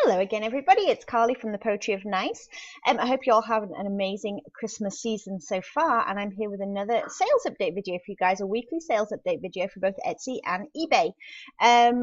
Hello again, everybody. It's Carly from the Poetry of Nice. I hope you all have an amazing Christmas season so far, and I'm here with another sales update video for you guys, a weekly sales update video for both Etsy and eBay.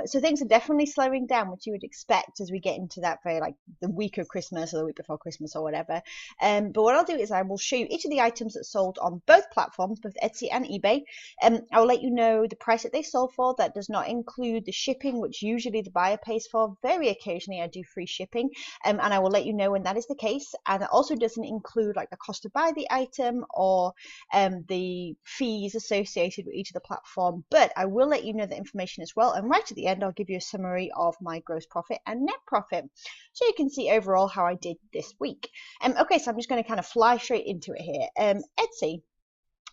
So things are definitely slowing down, which you would expect as we get into that very like the week of Christmas or the week before Christmas or whatever. But what I'll do is I will show you each of the items that sold on both platforms, both Etsy and eBay. I will let you know the price that they sold for. That does not include the shipping, which usually the buyer pays for. Very occasionally I do free shipping, and I will let you know when that is the case. And it also doesn't include like the cost to buy the item or the fees associated with each of the platform, but I will let you know the information as well. And right at the end I'll give you a summary of my gross profit and net profit, so you can see overall how I did this week. Okay, so I'm just going to kind of fly straight into it here. Etsy.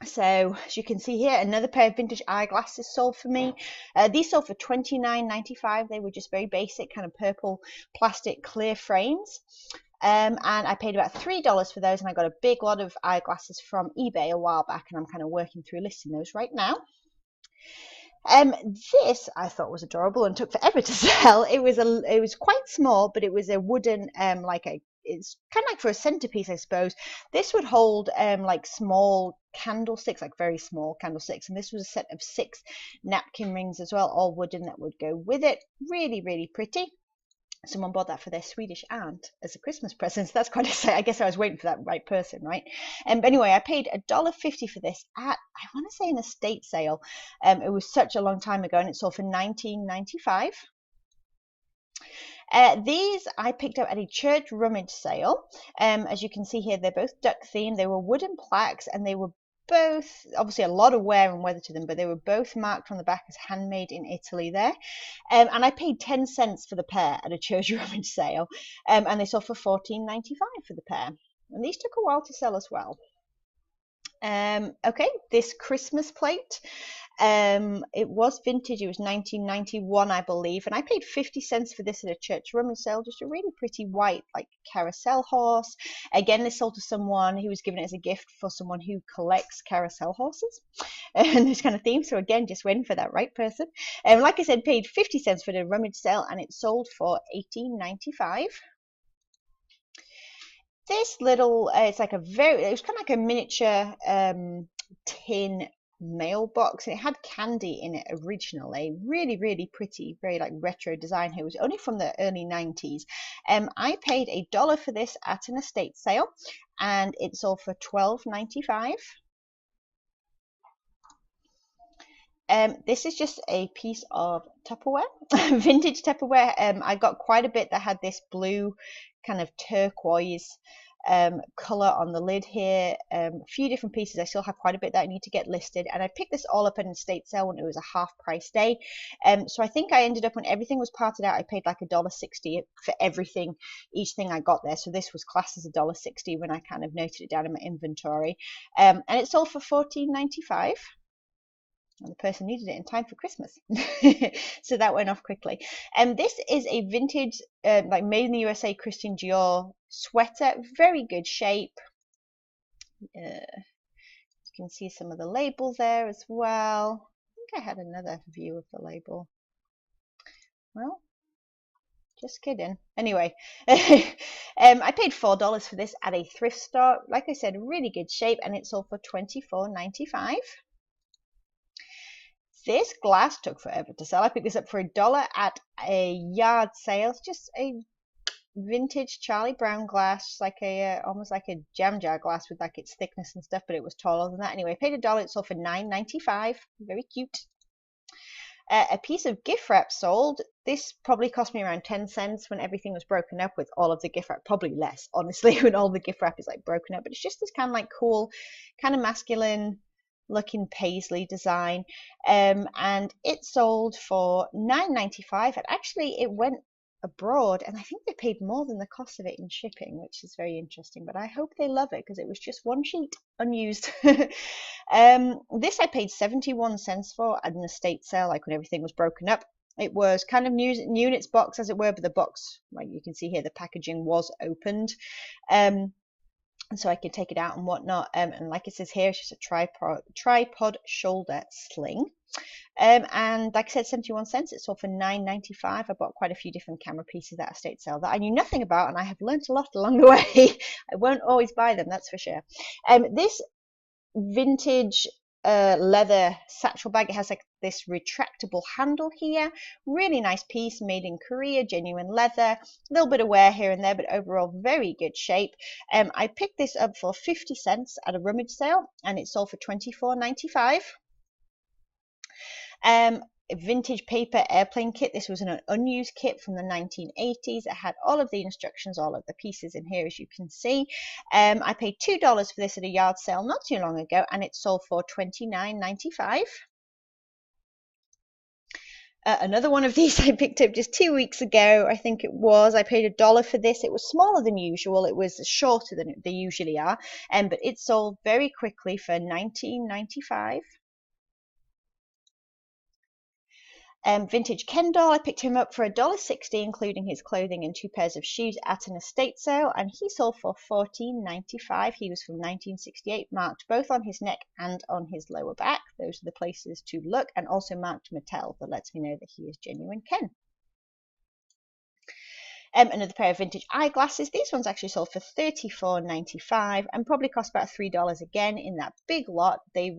So as you can see here, another pair of vintage eyeglasses sold for me. These sold for $29.95. They were just very basic, kind of purple plastic clear frames. And I paid about $3 for those, and I got a big lot of eyeglasses from eBay a while back, and I'm kind of working through listing those right now. This I thought was adorable and took forever to sell. It was quite small, but it was a wooden it's kind of like for a centerpiece, I suppose. This would hold like small candlesticks, like very small candlesticks, and this was a set of 6 napkin rings as well, all wooden, that would go with it. Really, really pretty. Someone bought that for their Swedish aunt as a Christmas present, so that's quite exciting. I guess I was waiting for that right person, right? But anyway, I paid $1.50 for this at, I want to say, an estate sale. It was such a long time ago, and it sold for $19.95. These I picked up at a church rummage sale. As you can see here, they're both duck themed. They were wooden plaques, and they were both, obviously a lot of wear and weather to them, but they were both marked on the back as handmade in Italy there. And I paid 10 cents for the pair at a church rummage sale, and they sold for $14.95 for the pair. And these took a while to sell as well. Okay, this Christmas plate. It was vintage. It was 1991, I believe, and I paid 50 cents for this at a church rummage sale. Just a really pretty white, like, carousel horse. Again, this sold to someone who was given it as a gift for someone who collects carousel horses and this kind of theme. So again, just waiting for that right person. Like I said, paid 50 cents for the rummage sale, and it sold for $18.95. This little, it's like it was kind of like a miniature tin mailbox, and it had candy in it originally. Really, really pretty, very like retro design here. It was only from the early 90s. I paid $1 for this at an estate sale, and it sold for $12.95. This is just a piece of Tupperware, vintage Tupperware. I got quite a bit that had this blue kind of turquoise color on the lid here. A few different pieces. I still have quite a bit that I need to get listed, and I picked this all up at an estate sale when it was a half price day. So I think I ended up, when everything was parted out, I paid like $1.60 for everything, each thing I got there. So this was classed as $1.60 when I kind of noted it down in my inventory, and it sold for $14.95. And the person needed it in time for Christmas. So that went off quickly. And this is a vintage, like made in the USA Christian Dior sweater. Very good shape. You can see some of the label there as well. I think I had another view of the label. Well, just kidding. Anyway, I paid $4 for this at a thrift store. Like I said, really good shape, and it sold for $24.95. This glass took forever to sell. I picked this up for $1 at a yard sale. It's just a vintage Charlie Brown glass, like a almost like a jam jar glass with like its thickness and stuff, but it was taller than that. Anyway, I paid $1. It sold for $9.95. Very cute. A piece of gift wrap sold. This probably cost me around 10 cents when everything was broken up with all of the gift wrap. Probably less, honestly, when all the gift wrap is like broken up. But it's just this kind of like cool, kind of masculine looking paisley design, and it sold for $9.95. And actually it went abroad, and I think they paid more than the cost of it in shipping, which is very interesting. But I hope they love it, because it was just one sheet unused. This I paid 71 cents for at an estate sale, like when everything was broken up. It was kind of new in its box, as it were, but the box, like you can see here, the packaging was opened. and so I could take it out and whatnot. And like it says here, it's just a tripod shoulder sling. And like I said, 71 cents. It sold for $9.95. I bought quite a few different camera pieces at a state sale that I knew nothing about, and I have learnt a lot along the way. I won't always buy them, that's for sure. This vintage leather satchel bag, it has like this retractable handle here. Really nice piece, made in Korea, genuine leather. A little bit of wear here and there, but overall very good shape. I picked this up for 50 cents at a rummage sale, and it sold for $24.95. Vintage paper airplane kit. This was an unused kit from the 1980s. It had all of the instructions, all of the pieces in here, as you can see. I paid $2 for this at a yard sale not too long ago, and it sold for $29.95. Another one of these I picked up just 2 weeks ago, I think it was. I paid $1 for this. It was smaller than usual. It was shorter than they usually are, but it sold very quickly for $19.95. Vintage Ken doll, I picked him up for $1.60, including his clothing and 2 pairs of shoes at an estate sale, and he sold for $14.95. He was from 1968, marked both on his neck and on his lower back. Those are the places to look, and also marked Mattel. That lets me know that he is genuine Ken. Another pair of vintage eyeglasses. These ones actually sold for $34.95 and probably cost about $3 again in that big lot. They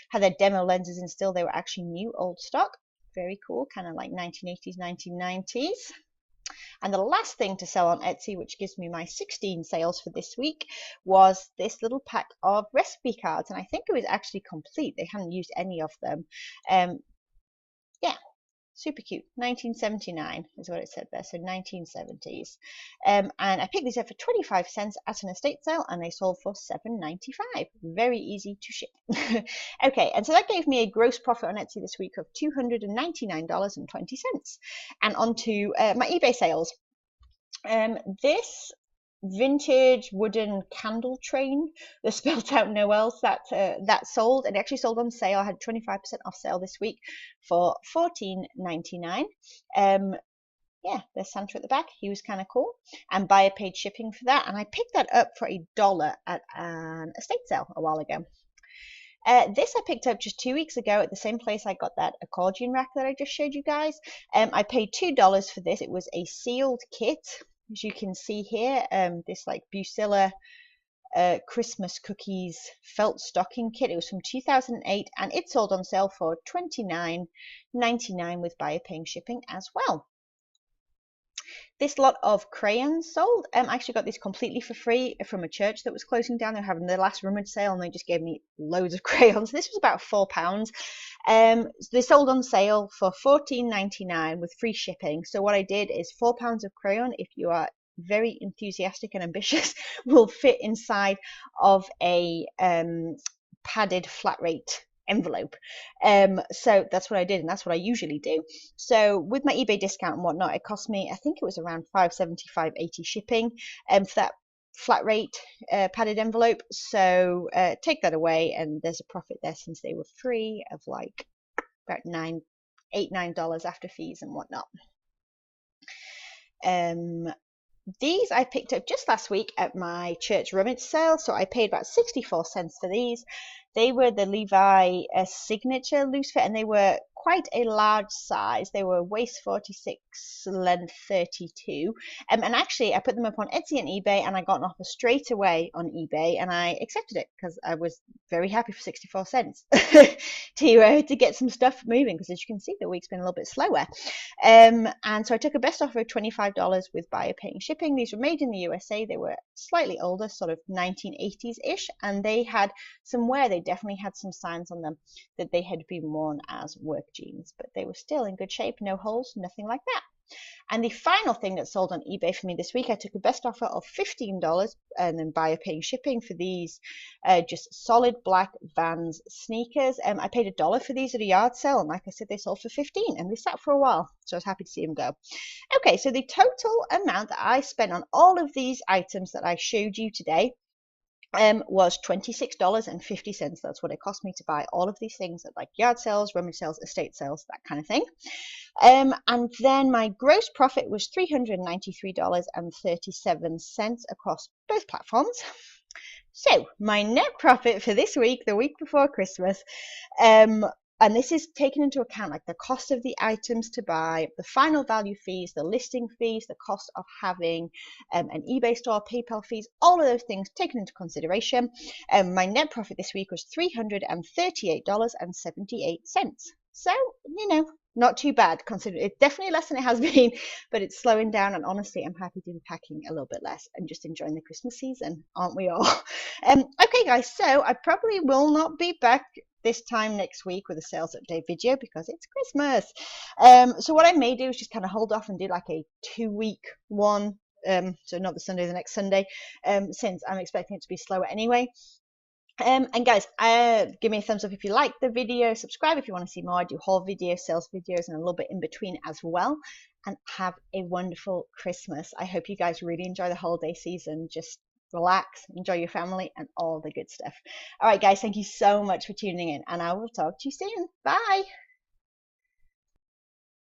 had their demo lenses in still. They were actually new old stock. Very cool, kind of like 1980s, 1990s. And the last thing to sell on Etsy, which gives me my 16 sales for this week, was this little pack of recipe cards. And I think it was actually complete. They hadn't used any of them. Yeah, super cute. 1979 is what it said there, so 1970s. And I picked these up for 25 cents at an estate sale, and they sold for $7.95. Very easy to ship. Okay, and so that gave me a gross profit on Etsy this week of $299.20. And on to my eBay sales. This vintage wooden candle train that spelled out Noel's that sold, and it actually sold on sale. I had 25% off sale this week for $14.99. Yeah, there's Santa at the back. He was kind of cool, and buyer paid shipping for that, and I picked that up for $1 at an estate sale a while ago. This I picked up just 2 weeks ago at the same place I got that accordion rack that I just showed you guys. I paid $2 for this. It was a sealed kit. As you can see here, this like Bucilla Christmas cookies felt stocking kit. It was from 2008, and it sold on sale for $29.99 with buyer paying shipping as well. This lot of crayons sold. I actually got these completely for free from a church that was closing down. They were having their last rummage sale, and they just gave me loads of crayons. This was about £4. They sold on sale for $14.99 with free shipping. So what I did is £4 of crayon, if you are very enthusiastic and ambitious, will fit inside of a padded flat rate envelope. So that's what I did, and that's what I usually do. So with my eBay discount and whatnot, it cost me, I think it was around $5.75, $5.80 shipping for that flat rate padded envelope. So take that away, and there's a profit there since they were free of like about $8, $9 after fees and whatnot. These I picked up just last week at my church rummage sale, so I paid about 64 cents for these. They were the Levi signature loose fit, and they were quite a large size. They were waist 46, length 32. And actually, I put them up on Etsy and eBay, and I got an offer straight away on eBay, and I accepted it because I was very happy for 64 cents to get some stuff moving, because as you can see, the week's been a little bit slower. And so I took a best offer of $25 with buyer paying shipping. These were made in the USA. They were slightly older, sort of 1980s-ish, and they had some wear. They definitely had some signs on them that they had been worn as work jeans, but they were still in good shape, no holes, nothing like that. And the final thing that sold on eBay for me this week, I took a best offer of $15 and then buyer paying shipping for these just solid black Vans sneakers. I paid $1 for these at a yard sale, and like I said, they sold for $15, and they sat for a while, so I was happy to see them go. Okay, so the total amount that I spent on all of these items that I showed you today was $26.50. That's what it cost me to buy all of these things at like yard sales, rummage sales, estate sales, that kind of thing. And then my gross profit was $393.37 across both platforms. So my net profit for this week, the week before Christmas, and this is taken into account like the cost of the items to buy, the final value fees, the listing fees, the cost of having an eBay store, PayPal fees, all of those things taken into consideration. My net profit this week was $338.78. So, not too bad considering it's definitely less than it has been, but it's slowing down. And honestly, I'm happy to be packing a little bit less and just enjoying the Christmas season, aren't we all? Okay, guys, so I probably will not be back this time next week with a sales update video because it's Christmas. So what I may do is just kind of hold off and do like a 2-week one. So not the Sunday, the next Sunday, since I'm expecting it to be slower anyway. And guys, give me a thumbs up if you like the video, subscribe if you want to see more. I do haul videos, sales videos, and a little bit in between as well. And have a wonderful Christmas. I hope you guys really enjoy the holiday season. Just relax, enjoy your family, and all the good stuff. All right, guys, thank you so much for tuning in, and I will talk to you soon. Bye.